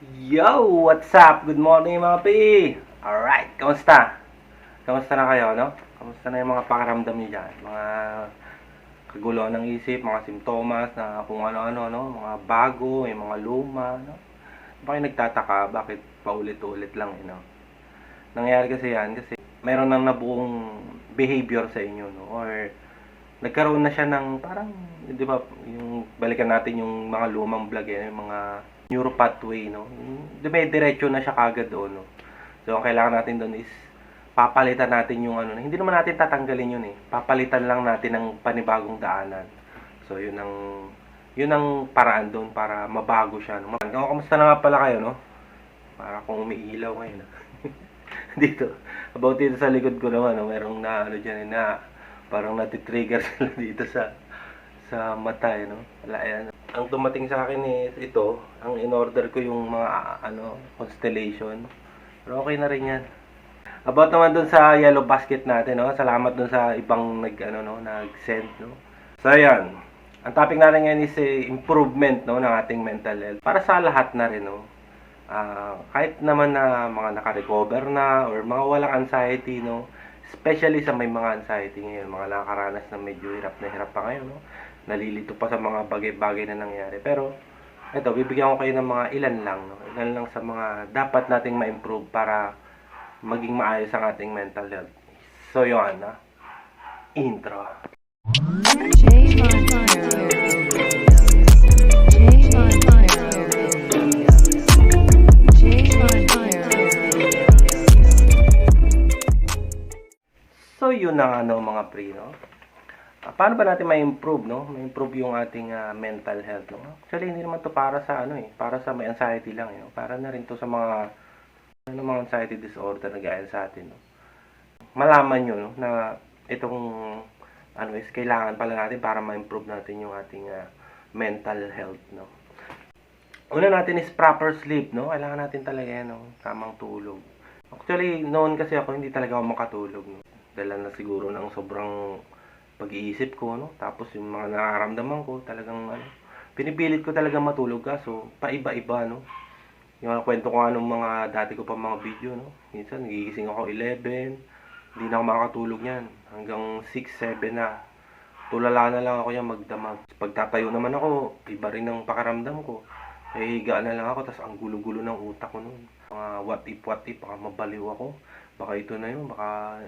Yo! What's up? Good morning mga pi! Alright, kamusta? Kamusta na kayo, no? Kamusta na yung mga pakiramdam niyo dyan? Mga kaguluhan ng isip, mga simptomas na kung ano-ano, no? Mga bago, yung mga luma, no? Bakit nagtataka? Bakit paulit-ulit lang, no? Nangyayari kasi yan kasi meron nang nabuong behavior sa inyo, no? Or nagkaroon na siya ng parang, di ba, yung balikan natin yung mga lumang vlog, yung mga neuro pathway, no? Dumidiretso na siya kagad doon, no? So, ang kailangan natin doon is papalitan natin yung ano, hindi naman natin tatanggalin yun eh. Papalitan lang natin ng panibagong daanan. So, yun ang paraan doon para mabago siya, no? Kamusta na nga pala kayo, no? Para kung umiilaw ngayon, no? Dito, about dito sa likod ko naman, no? Merong na, ano dyan, na parang natitrigger sila dito sa mata, no? Wala, yan. Ang dumating sa akin is ito, ang in-order ko yung mga constellation. Pero okay na rin yan. About naman dun sa yellow basket natin, no? Salamat dun sa ibang nag-send, no? So, ayan. Ang topic natin ngayon is improvement, no, ng ating mental health. Para sa lahat na rin, no? Kahit naman na mga naka-recover na or mga walang anxiety, no? Especially sa may mga anxiety ngayon, mga nakakaranas na medyo hirap na hirap pa ngayon, no? Nalilito pa sa mga bagay-bagay na nangyari. Pero, ito, bibigyan ko kayo ng mga ilan lang, no? Ilan lang sa mga dapat nating ma-improve para maging maayos ang ating mental health. So, yun, ha? Intro. So, yun ang mga pre, no? Paano ba natin ma-improve, no? Ma-improve yung ating mental health, no? Actually, hindi naman to para sa para sa may anxiety lang, no? Para na rin to sa mga anxiety disorder na gaya sa atin, no? Malaman nyo, no, na itong is kailangan pala natin para ma-improve natin yung ating mental health, no? Una natin is proper sleep, no? Kailangan natin talaga yan, no? Tamang tulog. Actually, noon kasi ako hindi talaga ako makatulog, no? Dala na siguro ng sobrang pag-iisip ko, no? Tapos yung mga nararamdaman ko, talagang pinipilit ko talaga matulog kaso paiba-iba, no? Yung kwento ko nung mga dati ko pa mga video, no? Minsan nagigising ako 11, hindi na ako makakatulog niyan. Hanggang 6, 7 na. Tulala na lang ako yan magdamag. Pagtatayo naman ako, iba rin ang pakiramdam ko. Higa na lang ako, tas ang gulo-gulo ng utak ko noon. Mga what if, baka mabaliw ako. Baka ito na yun, baka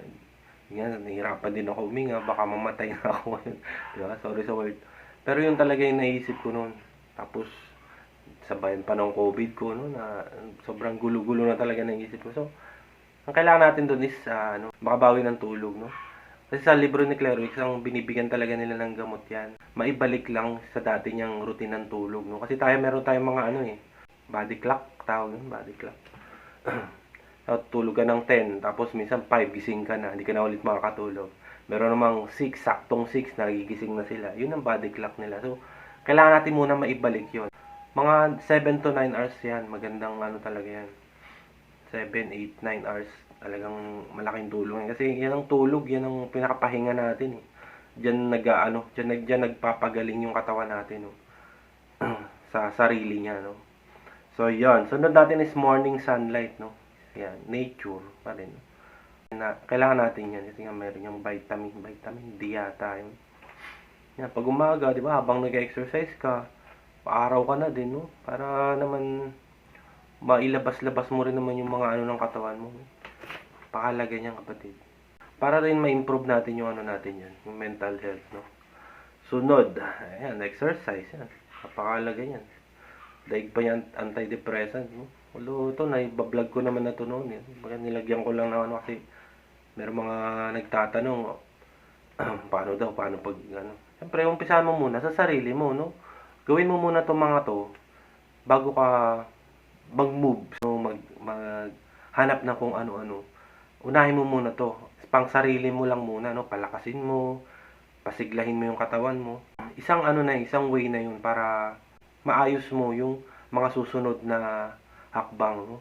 yan, nahihirapan din ako huminga, baka mamatay na ako ngayon. Diba? Sorry sa word. Pero yun talaga yung naisip ko noon. Tapos, sabayan pa ng COVID ko, no, na sobrang gulo-gulo na talaga ng isip ko. So, ang kailangan natin doon is, makabawi ng tulog, no. Kasi sa libro ni Claire ang binibigyan talaga nila ng gamot yan. Maibalik lang sa dati niyang routine ng tulog, no. Kasi meron tayong mga body clock, tawag yun, body clock. Tulog ka ng 10, tapos minsan 5 gising ka na, hindi ka na ulit makakatulog. Meron namang 6, saktong 6, nagigising na sila. Yun ang body clock nila. So, kailangan natin muna maibalik yun. Mga 7 to 9 hours yan. Magandang talaga yan. 7, 8, 9 hours. Talagang malaking tulong. Kasi yan ang tulog, yan ang pinakapahinga natin. Diyan nagpapagaling yung katawan natin. No? Sa sarili niya. No? So, yan. Sunod natin is morning sunlight. No? Yan. Nature pa rin. Kailangan natin yan. Kasi nga meron yung vitamin D yata. Yan. Pag umaga, di ba, habang nag-exercise ka, paaraw ka na din, no? Para naman mailabas-labas mo rin naman yung mga ng katawan mo. Pakalaga niyan, kapatid. Para rin ma-improve natin yung natin yan, yung mental health, no? Sunod, ayan, exercise, yan. Napakalaga yan. Daig pa yan, antidepressant, no? Although ito, naibablog ko naman na ito noon, eh. Baga nilagyan ko lang na kasi meron mga nagtatanong, paano pag, Siyempre, umpisahan mo muna sa sarili mo, no? Gawin mo muna itong mga to bago ka mag-move, so maghanap ng kung ano-ano. Unahin mo muna to. Pang sarili mo lang muna, no? Palakasin mo, pasiglahin mo yung katawan mo. Isang way na yun para maayos mo yung mga susunod na hakbang, no?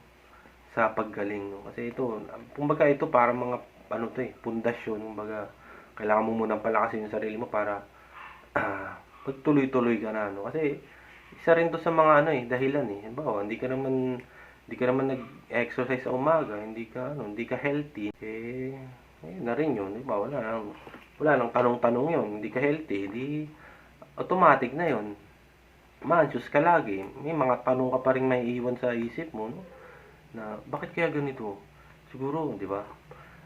Sa paggaling, no? Kasi kumbaga ito para mga pundasyon, kumbaga kailangan mo muna palakasin yung sarili mo para pagtuloy-tuloy ka na, no? Kasi isa rin to sa mga ano dahilan Halimbawa, hindi ka naman nag-exercise sa umaga, hindi ka healthy, ayun na rin yun, di ba? Wala nang tanong-tanong yun, hindi ka healthy, di automatic na yun. Ma-anxious ka lagi. May mga tanong ka pa rin may iwan sa isip mo, no? Na, bakit kaya ganito? Siguro, di ba?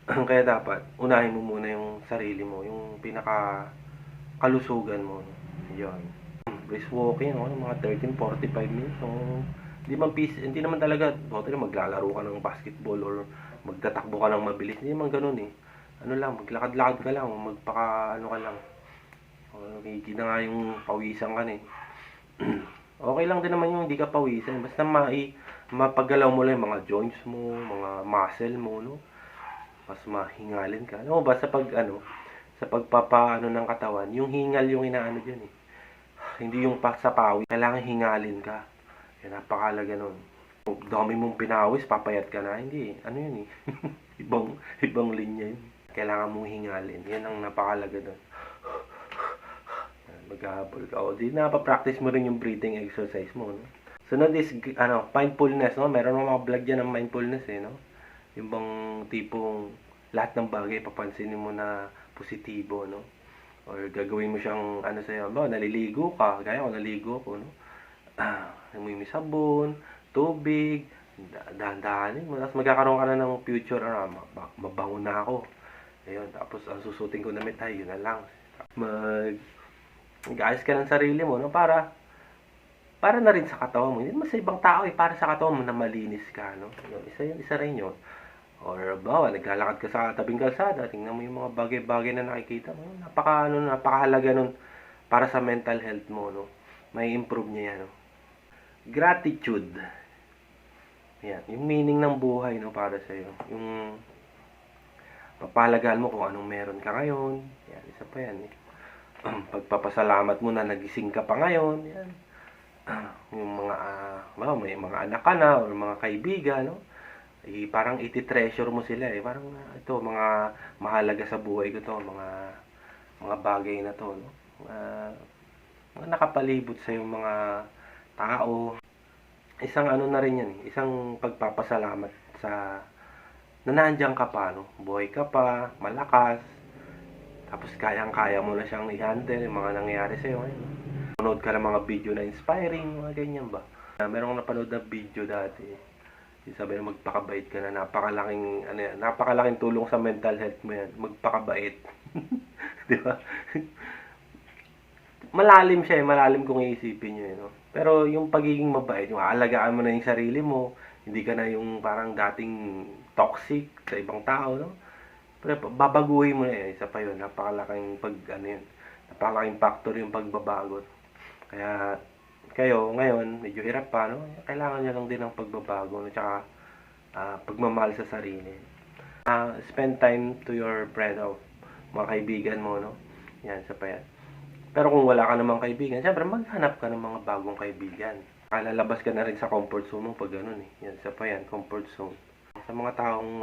Kaya dapat, unahin mo muna yung sarili mo, yung pinaka-kalusugan mo. No? Yun. Brisk walking, mga 13-45 minutes. So, hindi naman talaga, maglalaro ka ng basketball or magtatakbo ka ng mabilis. Hindi naman ganun Ano lang, maglakad-lakad ka lang, ano ka lang. Hindi na nga yung pawisan ka Okay lang din naman yung hindi ka pawisan. Basta mapagalaw mo lang yung mga joints mo, mga muscle mo, no? Mas mahingalin ka. Ano ba sa sa pagpapaano ng katawan, yung hingal yung inaano diyan Hindi yung sa pawis. Kailangan hingalin ka. Kaya napakalaga nun. Kung dami mong pinawis, papayat ka na. Hindi. Ano yun ibang linya yun. Kailangan mong hingalin. Yan ang napakalaga nun. Maghahabol ka. O, di napapractice mo rin yung breathing exercise mo, no? Sunod is, mindfulness, no? Meron mga vlog dyan ng mindfulness, no? Yung bang tipong lahat ng bagay papansinin mo na positibo, no? Or gagawin mo siyang, sa'yo, naliligo ka, gaya ko, naligo ako, no? May sabon, tubig, dahan-dahanin mo. Tapos magkakaroon ka na ng future, mabango na ako. Ayun, tapos ang susutin ko na yun na lang. Mag-ayos ka ng sarili mo, no? Para na rin sa katawan mo. Hindi naman sa ibang tao, para sa katawan mo na malinis ka, no? Isa rin yun. Or bawa, naglalakad ka sa tabing kalsada, tingnan mo yung mga bagay-bagay na nakikita mo. Napakahalaga nun para sa mental health mo, no? May improve niya yan, no? Gratitude. Yan, yung meaning ng buhay, no, para sa iyo. Yung papahalagaan mo kung anong meron ka ngayon. Yan, isa pa yan Pagpapasalamat mo na nagising ka pa ngayon. Yan. Yung may mga anak ka na or mga kaibigan, no? Parang iti-treasure mo sila Parang ito, mga mahalaga sa buhay ko to, mga bagay na to, no? Mga nakapalibot sa yung mga tao. Isang na rin yan isang pagpapasalamat sa na nandiyan ka pa, no? Buhay ka pa, malakas, tapos kayang-kaya mo na siyang i-handle yung mga nangyayari sa'yo ngayon. Manood ka ng mga video na inspiring, mga ganyan ba? Meron akong napanood na video dati. Sabi na magpakabait ka na, napakalaking tulong sa mental health mo yan. Magpakabait. Di ba? Malalim siya malalim kung iisipin nyo no? Pero yung pagiging mabait, yung aalagaan mo na yung sarili mo, hindi ka na yung parang dating toxic sa ibang tao, no? Pero babaguhin mo na isa pa yun, napakalaking napakalaking factor yung pagbabago. Kaya kayo ngayon, medyo hirap pa, no? Kailangan nyo lang din ng pagbabago, no? Tsaka pagmamahal sa sarili. Spend time to your friend mga kaibigan mo, no? Yan, isa pa yan. Pero kung wala ka namang kaibigan, syempre maghanap ka ng mga bagong kaibigan. Lalabas ka na rin sa comfort zone mo pag ganun Yan, isa pa yan, comfort zone. Sa mga taong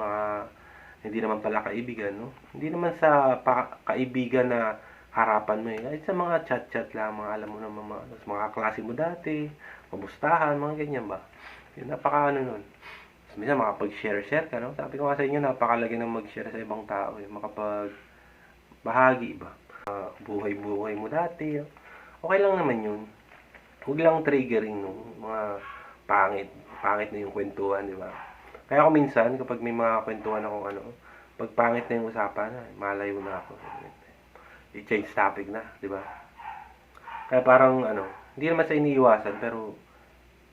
hindi naman pala kaibigan, no? Hindi naman sa kaibigan na harapan mo Kahit sa mga chat-chat lang, mga alam mo na mga klase mo dati, mamustahan, mga ganyan ba? Yun, nun. Minsan makapag-share ka, no? Sabi ko nga sa inyo, napakalagi ng mag-share sa ibang tao bahagi ba? Buhay-buhay mo dati. Okay lang naman yun. Huwag lang triggering mga pangit na yung kwentuhan, di ba? Kaya ako minsan, kapag may mga kwentuhan akong pag pangit na yung usapan, malayo na ako. I-change topic na, di ba? Kaya parang hindi naman sa iniiwasan, pero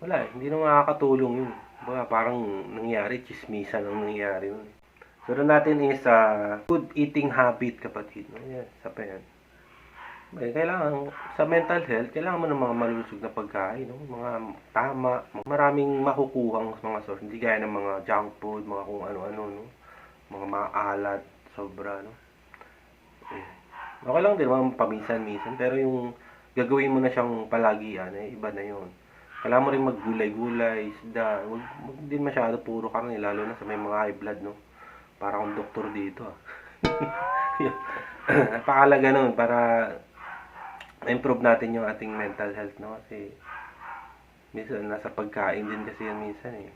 wala hindi na makakatulong yun. Parang nangyari, chismisan ang nangyari nun. Sunod natin is good eating habit, kapatid. Yan, isa pa yan. Kailangan, sa mental health, kailangan mo ng mga malusog na pagkain, no? Mga tama, maraming makukuhang mga source. Hindi gaya ng mga junk food, mga kung ano-ano, no? Mga maalat, sobra, no? Okay lang din, mga paminsan-minsan, pero yung gagawin mo na siyang palagian, iba na yun. Kailangan mo rin maggulay-gulay, isda, huwag din masyado puro karne, lalo na sa may mga high blood, no? Para akong doktor dito, Napakalaga nun para ma-improve natin yung ating mental health, no? Kasi Minsan nasa pagkain din kasi yan minsan eh.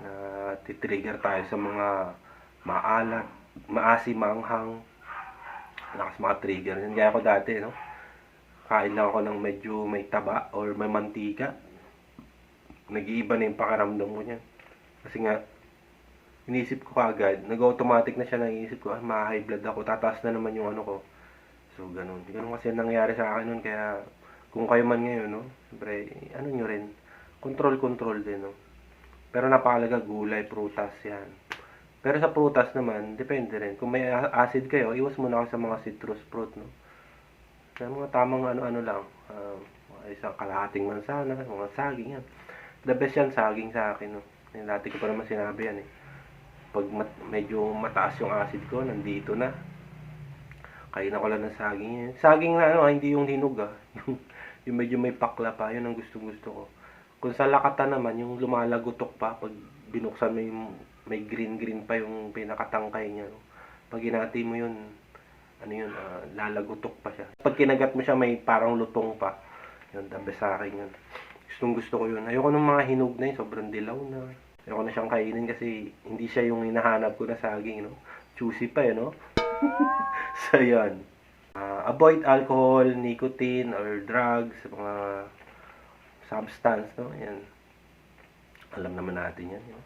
Na titrigger tayo sa mga maalat, maasim, maanghang. Lakas mga trigger. Yan kaya ako dati, no? Kain lang ako ng medyo may taba or may mantika. Nag-iiba na yung pakiramdam ko niyan. Kasi nga, inisip ko kagad, nag-automatic na siya na inisip ko, ma-high blood ako, tataas na naman yung ano ko. So, ganun. Ganun kasi nangyari sa akin nun, kaya kung kayo man ngayon, no? Siyempre, ano nyo rin, control din, no? Pero napakalaga, gulay, prutas, yan. Pero sa prutas naman, depende rin. Kung may acid kayo, iwas muna kayo sa mga citrus fruit, no? Sa mga tamang ano-ano lang, isang kalahating mansanas, mga saging, yan. The best yan, saging sa akin, no? Yung dati ko pa naman sinabi yan, eh. Pag medyo mataas yung acid ko, nandito na. Kain ako lang ng saging yan. Saging na ano, hindi yung hinog yung medyo may pakla pa, yun ang gustong-gusto ko. Kung sa lakatan naman, yung lumalagotok pa, pag binuksan mo yung may green-green pa yung pinakatangkay niya. No? Pag hinati mo yun, ano yun, lalagotok pa siya. Pag kinagat mo siya, may parang lutong pa. Yun, the best sa akin yun. Gustong-gusto ko yun. Ayoko ng mga hinog na yun, sobrang dilaw na. Ayoko na siyang kainin kasi hindi siya yung hinahanap ko na saging, no? Juicy pa no? So, yun. Avoid alcohol, nicotine, or drugs, mga substance, no? Yan. Alam naman natin yan, no?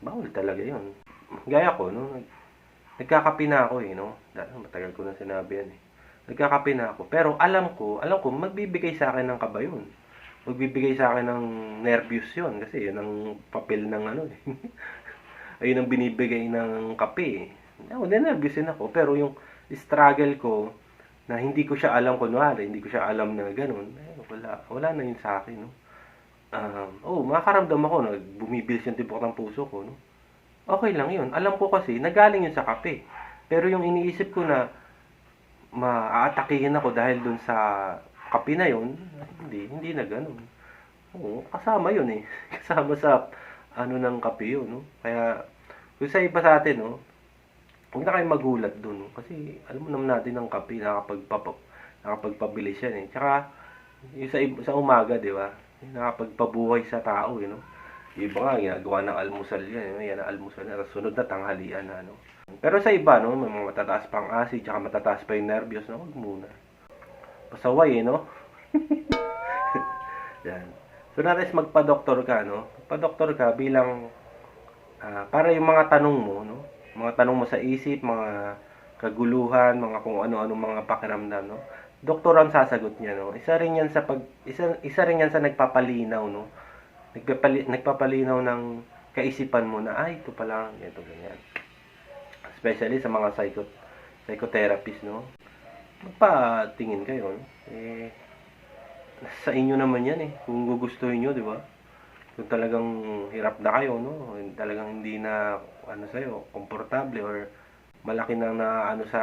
Bawal talaga yun. Gaya ko, no? Nagkakape na ako, no? Matagal ko na sinabi yan, eh. Nagkakape na ako. Pero alam ko, magbibigay sa akin ng kaba yun. Magbibigay sa akin ng nervyos yun. Kasi yun ang papel ng ano, eh. Ayun ang binibigay ng kape, eh. Nervyos din ako. Pero yung struggle ko, na hindi ko siya alam kunwari, hindi ko siya alam na ganun, wala na yun sa akin, no? Makakaramdam ako na bumibilis yung tibok ng puso ko, no? Okay lang yun. Alam ko kasi, nagaling yun sa kape. Pero yung iniisip ko na maaatakihin ako dahil dun sa kape na yun, hindi na ganun. Kasama yun eh. Kasama sa ano ng kape yun, no? Kaya, kung sa iba sa atin, no? Huwag na kayong magulat dun, no? Kasi alam mo naman natin ng kape, nakapagpabilis yan eh. Tsaka, yung sa umaga, di ba? Nakapagpabuhay sa tao, no? Yung iba nga, ginagawa ng almusal yan. Yan ang almusal na, sunod na tanghalian na, no? Pero sa iba, no? May mga matataas pang acid, tsaka matataas pa yung nervyos, no? Huwag muna. Pasaway, no? Yan. So, nares magpa-doktor ka, no? Magpa-doktor ka bilang, para yung mga tanong mo, no? Mga tanong mo sa isip, mga kaguluhan, mga kung ano-ano mga pakiramdam, no? Doktor ang sasagot niya, no? Isa rin yan sa nagpapalinaw, no? Nagpapalinaw ng kaisipan mo na, ito pala, ito ganyan. Especially sa mga psychotherapist, no? Magpatingin kayo, no? Sa inyo naman yan, eh. Kung gugustuhin nyo, di ba? Kung talagang hirap na kayo, no? Talagang hindi na, sa'yo, komportable or malaki na sa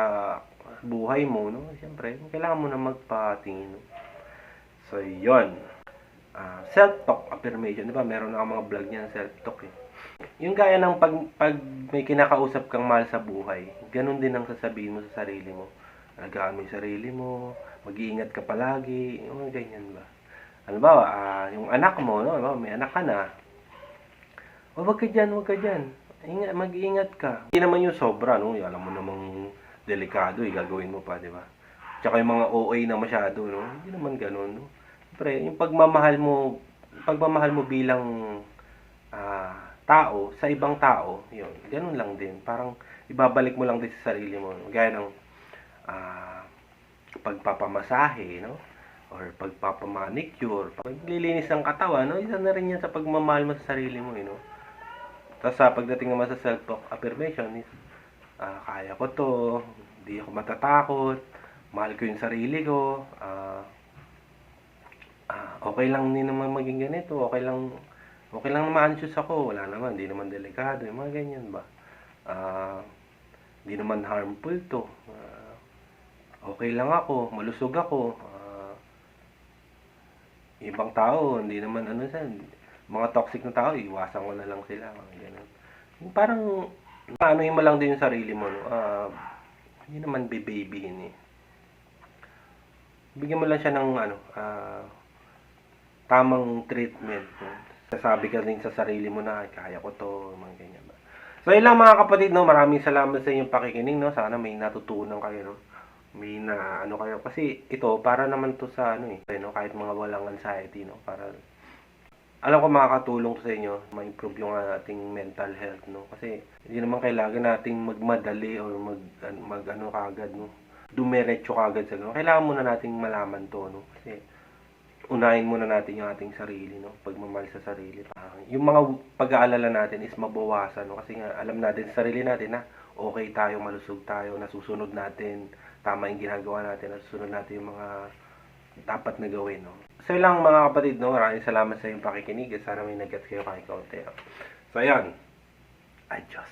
buhay mo, no? Siyempre, kailangan mo na magpatingin, no? So, yon. Self-talk affirmation, di ba? Meron na mga vlog niyan, self-talk, eh. Yung gaya ng pag may kinakausap kang mahal sa buhay, ganun din ang sasabihin mo sa sarili mo. Alagaan mo yung sarili mo, mag-iingat ka palagi, yung mga ganyan ba. Halimbawa, yung anak mo, no? May anak ka na. Wag ka dyan. Mag-iingat ka. Hindi naman yung sobra, no? Alam mo namang delikado, gagawin mo pa, di ba? Tsaka yung mga OA na masyado, no? Hindi naman ganun, no? Siyempre, yung pagmamahal mo bilang tao, sa ibang tao, yun, ganun lang din. Parang ibabalik mo lang din sa sarili mo. Gaya ng pagpapamasahe, no? Or pagpapamanicure, paglilinis ng katawan, no? Isa na rin yan sa pagmamahal mo sa sarili mo, no? Tapos pagdating naman sa self-talk affirmation, kaya ko to, hindi ako matatakot, mahal ko yung sarili ko, okay lang din naman maging ganito, okay lang naman anxious ako, wala naman, hindi naman delikado, yung mga ganyan ba. Hindi naman harmful to, okay lang ako, malusog ako, ibang tao, hindi naman mga toxic na tao, iwasan ko na lang sila, ganun. Parang, anuhin mo lang din yung sarili mo, no? Hindi naman babyhin eh. Bigyan mo lang siya ng, tamang treatment. No? Sasabi ka din sa sarili mo na, "Ay, kaya ko to," mga ganyan ba. So, yun lang mga kapatid, no? Maraming salamat sa inyong pakikinig, no? Sana may natutunan kayo, no? May na ano kayo kasi ito para naman to sa ano no? Kahit mga walang anxiety, no? Para alam ko makakatulong to sa inyo, ma-improve yung ating mental health, no? Kasi hindi naman kailangan nating magmadali or mag ano kagad, no? Dumiretso kagad sa ganun. Kailangan muna nating malaman to, no? Kasi unahin muna natin yung ating sarili, no? Pagmamahal sa sarili. Yung mga pag-aalala natin is mabawasan, no? Kasi nga alam natin sa sarili natin na okay tayo, malusog tayo, nasusunod natin, tama yung ginagawa natin, nasusunod natin yung mga dapat na gawin, no? So yun lang mga kapatid, no? Maraming salamat sa iyong pakikinig at sana may nag-gets kayo kahit kaunti, no? So ayan, adios.